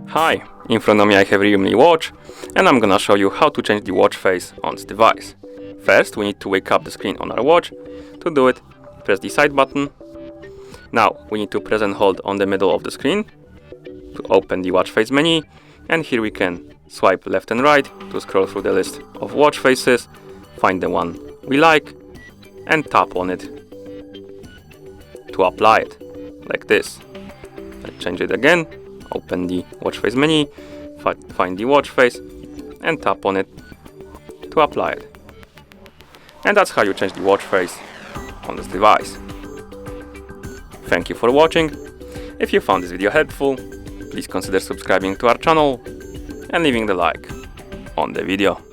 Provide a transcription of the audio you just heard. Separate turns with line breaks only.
Hi, in front of me I have REALME Watch, and I'm gonna show you how to change the watch face on this device. First, we need to wake up the screen on our watch. To do it, press the side button. Now, we need to press and hold on the middle of the screen to open the watch face menu, and here we can swipe left and right to scroll through the list of watch faces, find the one we like, and tap on it to apply it, like this. Let's change it again. Open the watch face menu, find the watch face, and tap on it to apply it. And that's how you change the watch face on this device. Thank you for watching. If you found this video helpful, please consider subscribing to our channel and leaving the like on the video.